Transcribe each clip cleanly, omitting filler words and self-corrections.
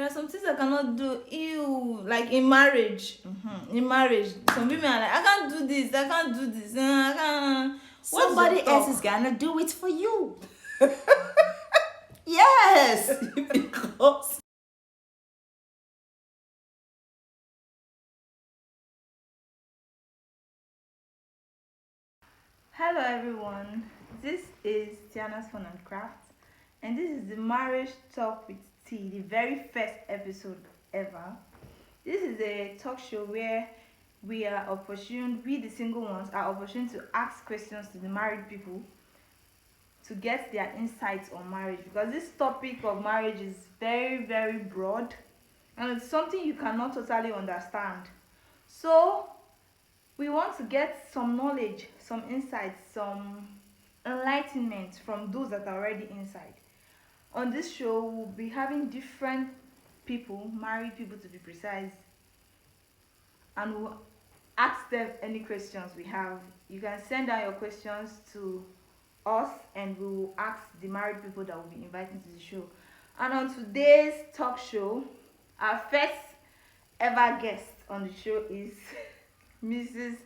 There are some things I cannot do. Ew, like in marriage. In marriage, some women are like, I can't do this. I can't do this. I can't. Somebody else is gonna do it for you. Yes, because Hello everyone. This is tianasfunandcraft, and this is the marriage talk with T, the very first episode ever. This is a talk show where we the single ones are opportuned to ask questions to the married people to get their insights on marriage, because this topic of marriage is very, very broad and it's something you cannot totally understand. So we want to get some knowledge, some insights, some enlightenment from those that are already inside. On this show, we'll be having different people, married people to be precise, and we'll ask them any questions we have. You can send out your questions to us, and we will ask the married people that will be inviting to the show. And on today's talk show, our first ever guest on the show is Mrs.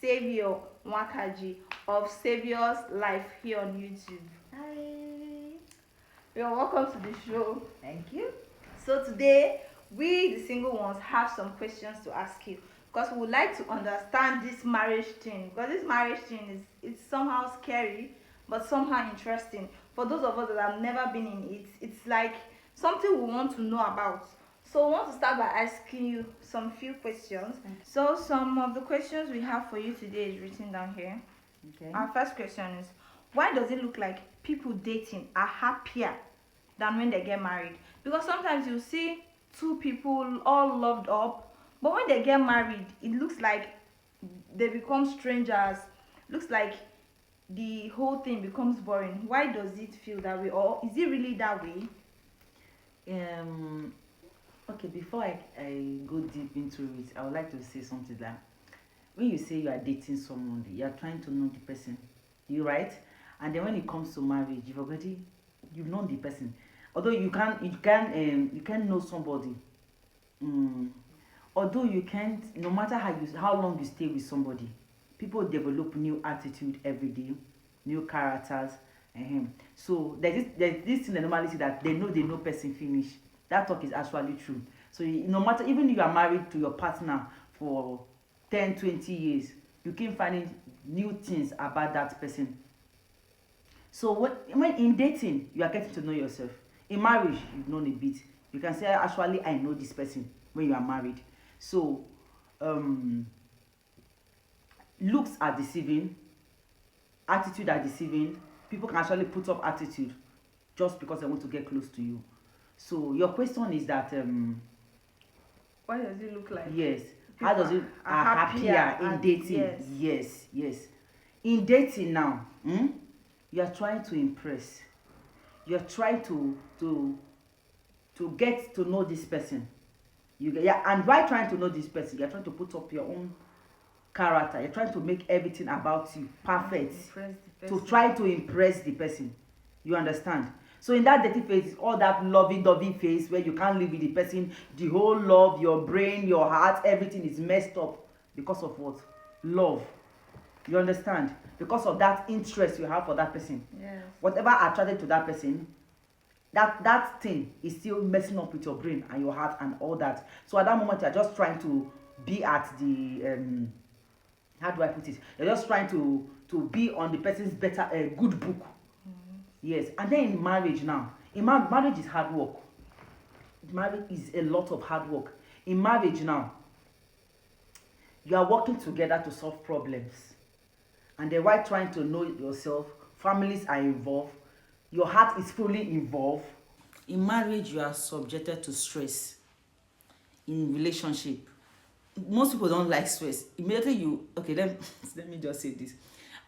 Savior Wakaji of Saviours Life here on YouTube. hi. You're welcome to the show. Thank you. So today, we the single ones have some questions to ask you, because we would like to understand this marriage thing, because this marriage thing is, it's somehow scary but somehow interesting. For those of us that have never been in it, it's like something we want to know about. So we want to start by asking you some few questions. So some of the questions we have for you today is written down here. Okay. Our first question is, why does it look like people dating are happier than when they get married? Because sometimes you see two people all loved up, but when they get married, it looks like they become strangers. Looks like the whole thing becomes boring. Why does it feel that way, or is it really that way? Um. Okay. Before I go deep into it, I would like to say something that when you say you are dating someone, you are trying to know the person. You right? And then when it comes to marriage, you've known the person. Although you can know somebody. Mm, although you can't, no matter how long you stay with somebody, people develop new attitude every day, new characters. So there's this thing that normally say that they know person finish. That talk is actually true. So no matter, even if you are married to your partner for 10, 20 years, you keep finding new things about that person. So when in dating, you are getting to know yourself. In marriage, you've known a bit. You can say, actually, I know this person when you are married. So um, looks are deceiving, attitude are deceiving. People can actually put up attitude just because they want to get close to you. So your question is that Why does it look like yes, how people does it are are happier in dating? yes. Yes. In dating now, you are trying to impress. You are trying to get to know this person. Yeah, and by trying to know this person, you're trying to put up your own character. You're trying to make everything about you perfect Impress the to person. try to impress the person. You understand? So in that dirty phase, all that lovey-dovey phase where you can't live with the person, the whole love, your brain, your heart, everything is messed up because of what? Love. You understand? Because of that interest you have for that person. Yes. Whatever attracted to that person, that thing is still messing up with your brain and your heart and all that. So at that moment, you're just trying to be at the how do I put it? You're just trying to be on the person's better good book. Yes, and then in marriage now, marriage is hard work. Marriage is a lot of hard work. In marriage now, you are working together to solve problems, and then while trying to know yourself, families are involved, your heart is fully involved. In marriage, you are subjected to stress. In relationship, most people don't like stress. Immediately you okay, let me just say this.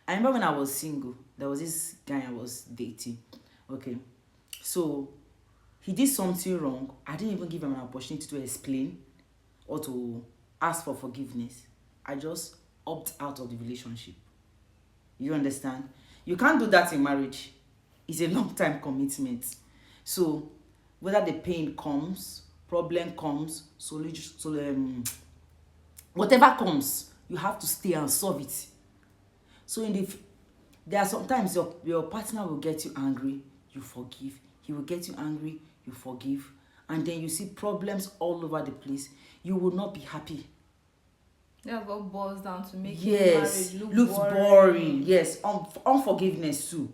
I remember when I was single, there was this guy I was dating. Okay, so he did something wrong. I didn't even give him an opportunity to explain or to ask for forgiveness. I just opt out of the relationship. You understand? You can't do that in marriage. It's a long time commitment. So whether the pain comes problem comes, whatever comes, you have to stay and solve it. So there are sometimes your partner will get you angry, you forgive. He will get you angry, you forgive. And then you see problems all over the place. You will not be happy. That's what boils down to making Yes, marriage looks look boring. Yes, unforgiveness too.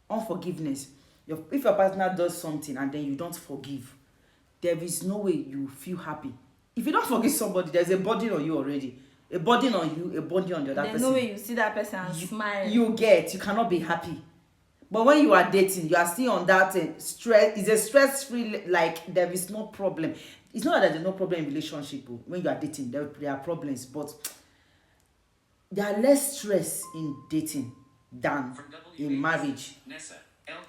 Unforgiveness. If your partner does something and then you don't forgive, there is no way you feel happy. If you don't forgive somebody, there's a burden on you already. A burden on you, a burden on the other person. There's no way you see that person and smile. You cannot be happy. But when you are dating, you are still on that stress. It's a stress-free, like there is no problem. It's not that there's no problem in relationship. When you are dating, there are problems, but there are less stress in dating than in marriage.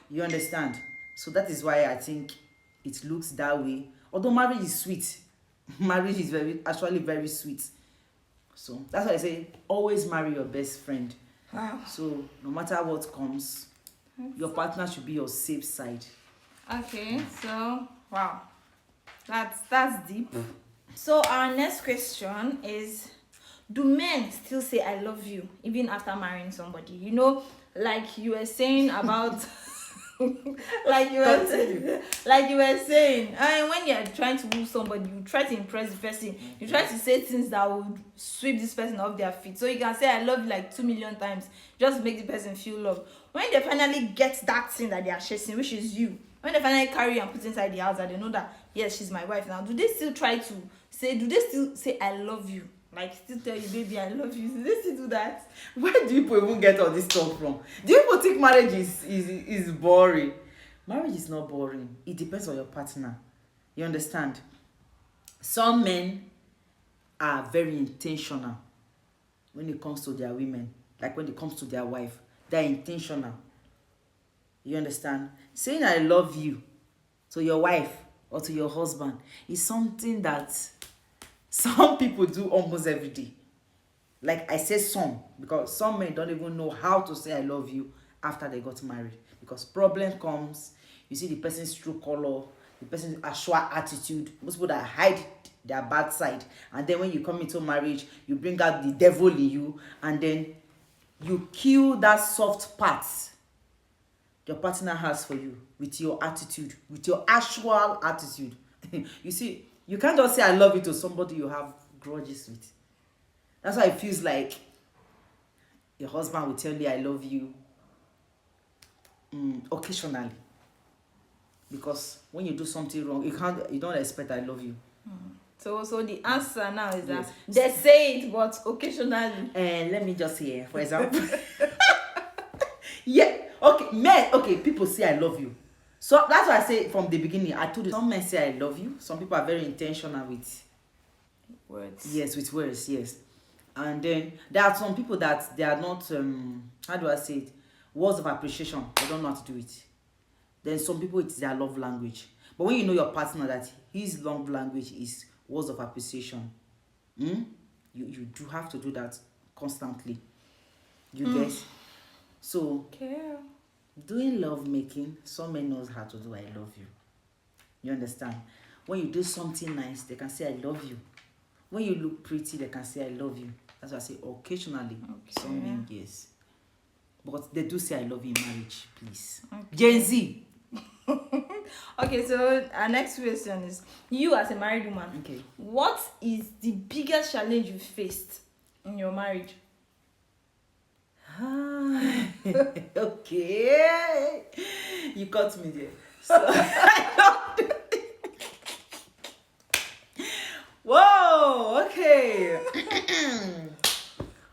You understand? So that is why I think it looks that way. Although marriage is sweet, marriage is actually very sweet. So that's why I say always marry your best friend. Wow. So no matter what comes, your partner should be your safe side. Okay, so wow, that's deep. So our next question is, do men still say I love you even after marrying somebody? You know, like you were saying about like you were saying, when you're trying to woo somebody, you try to impress the person. You try to say things that would sweep this person off their feet. So you can say I love you like 2 million times just to make the person feel love. When they finally get that thing that they are chasing, which is you, when they finally carry you and put inside the house and they know that yes, she's my wife now, do they still say I love you? Like still tell you, baby, I love you? Do they still do that? Where do people even get all this stuff from? Do people think marriage is boring? Marriage is not boring. It depends on your partner. You understand? Some men are very intentional when it comes to their women. Like when it comes to their wife, they're intentional. You understand? Saying I love you to your wife or to your husband is something that some people do almost every day. Like I say some, because some men don't even know how to say I love you after they got married. Because problem comes, you see the person's true color, the person's actual attitude. Most people that hide their bad side. And then when you come into marriage, you bring out the devil in you, and then you kill that soft part your partner has for you with your attitude, with your actual attitude. You see, you can't just say I love you to somebody you have grudges with. That's why it feels like your husband will tell you I love you occasionally. Because when you do something wrong, you don't expect I love you. So the answer now is that Yes. they say it, but occasionally. And let me just say, for example. Yeah, okay, men, okay, people say I love you. So that's why I say from the beginning, I told you, some men say I love you. Some people are very intentional with Words. yes, with words, yes. And then there are some people that they are not, how do I say it? Words of appreciation. They don't know how to do it. Then some people, it's their love language. But when you know your partner that his love language is words of appreciation, you do have to do that constantly. You get? So, Okay. doing love making, some men knows how to do I love you. You understand? When you do something nice, they can say I love you. When you look pretty, they can say I love you. That's why I say occasionally. Okay. Some men, yes. But they do say I love you in marriage, please. Okay. Gen Z. Okay, so our next question is, you as a married woman, Okay. what is the biggest challenge you faced in your marriage? Okay. You caught me there. So, whoa, okay.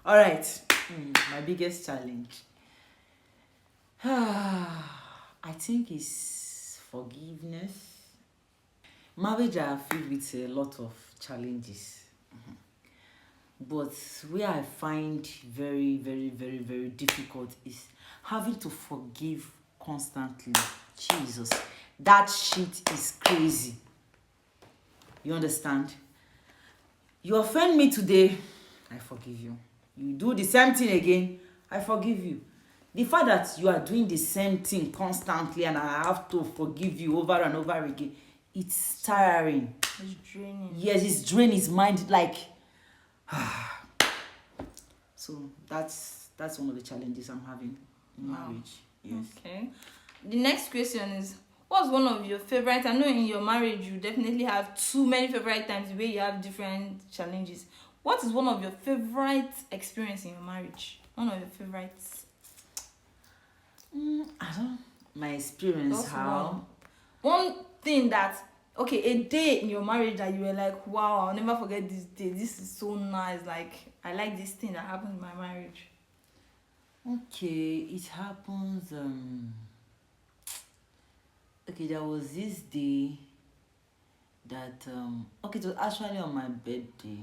All right. My biggest challenge. I think is forgiveness. Marriage are filled with a lot of challenges. But where I find very, very, very, very difficult is having to forgive constantly. Jesus, that shit is crazy. You understand? You offend me today, I forgive you. You do the same thing again, I forgive you. The fact that you are doing the same thing constantly and I have to forgive you over and over again it's tiring. It's draining. Yes, it's draining his mind. Like, so that's one of the challenges I'm having in marriage. Yes. Okay. The next question is, what's one of your favorite? I know in your marriage you definitely have too many favorite times where you have different challenges. What is one of your favorite experience in your marriage? One of your favorites? I don't. My experience. Just how? One thing that, okay, a day in your marriage that you were like, wow, I'll never forget this day. This is so nice. Like, I like this thing that happened in my marriage. Okay, it happens. Okay, there was this day that okay, it was actually on my birthday.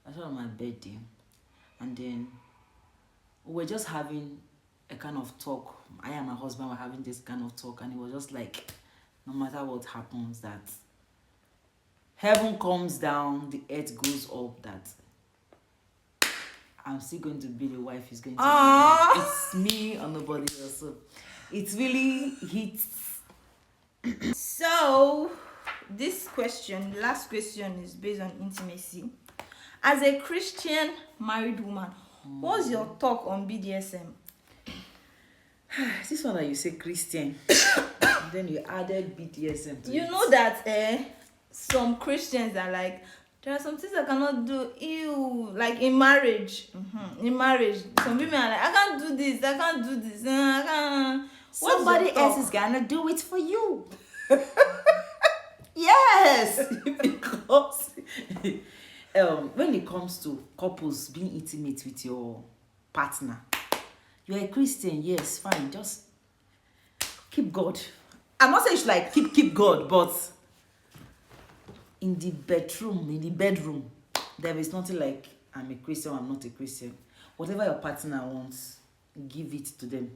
Actually on my birthday, and then we were just having a kind of talk. I and my husband were having this kind of talk, and it was just like, no matter what happens, that heaven comes down, the earth goes up, that I'm still going to be the wife he's going to be. It's me or nobody else. So it really hits. So, this question, the last question, is based on intimacy. As a Christian married woman, what's your talk on BDSM? This one that you say Christian, then you added BDSM to it. You know that some Christians are like, there are some things I cannot do. Ew, like in marriage. In marriage, some women are like, I can't do this, I can't do this. I can't. Somebody else is gonna do it for you. Yes, because when it comes to couples being intimate with your partner, you're a Christian, yes, fine, just keep God. I'm not saying you should like keep God, but in the bedroom, there is nothing like I'm a Christian or I'm not a Christian. Whatever your partner wants, give it to them.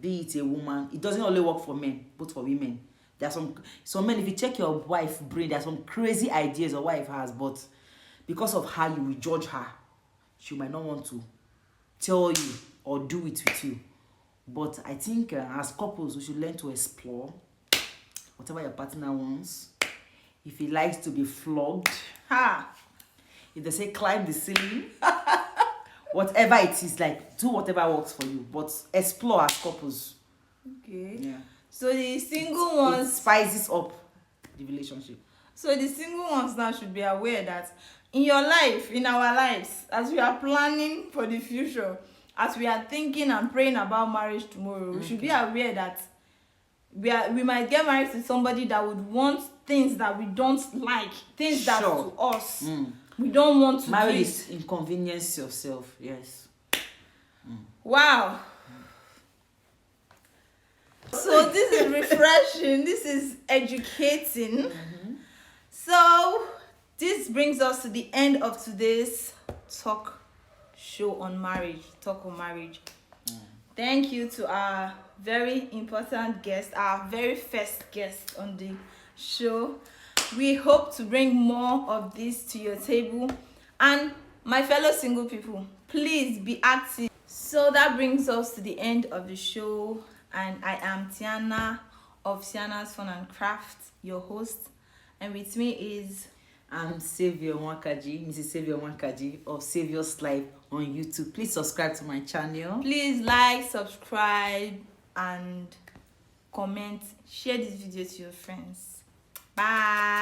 Be it a woman, it doesn't only work for men, but for women. There are some men, if you check your wife's brain, there are some crazy ideas your wife has, but because of how you will judge her, she might not want to tell you or do it with you. But I think as couples, we should learn to explore whatever your partner wants. If he likes to be flogged, if they say climb the ceiling, whatever it is, like, do whatever works for you, but explore as couples. Okay. Yeah. So the single ones, it spices up the relationship. So the single ones now should be aware that in your life, in our lives, as we are planning for the future, as we are thinking and praying about marriage tomorrow, we should be aware that we might get married to somebody that would want things that we don't like, things that to us we don't want to marry is inconvenience yourself. Yes. Wow. So this is refreshing, this is educating. So this brings us to the end of today's talk on marriage. Thank you to our very important guest, our very first guest on the show. We hope to bring more of this to your table. And my fellow single people, please be active. So that brings us to the end of the show. And I am Tiana of tianasfunandcraft, your host. And with me is... I'm Saviour Mwakaji, Mrs. Saviour Mwakaji of Saviours Life on YouTube. Please subscribe to my channel. Please like, subscribe, and comment. Share this video to your friends. Bye.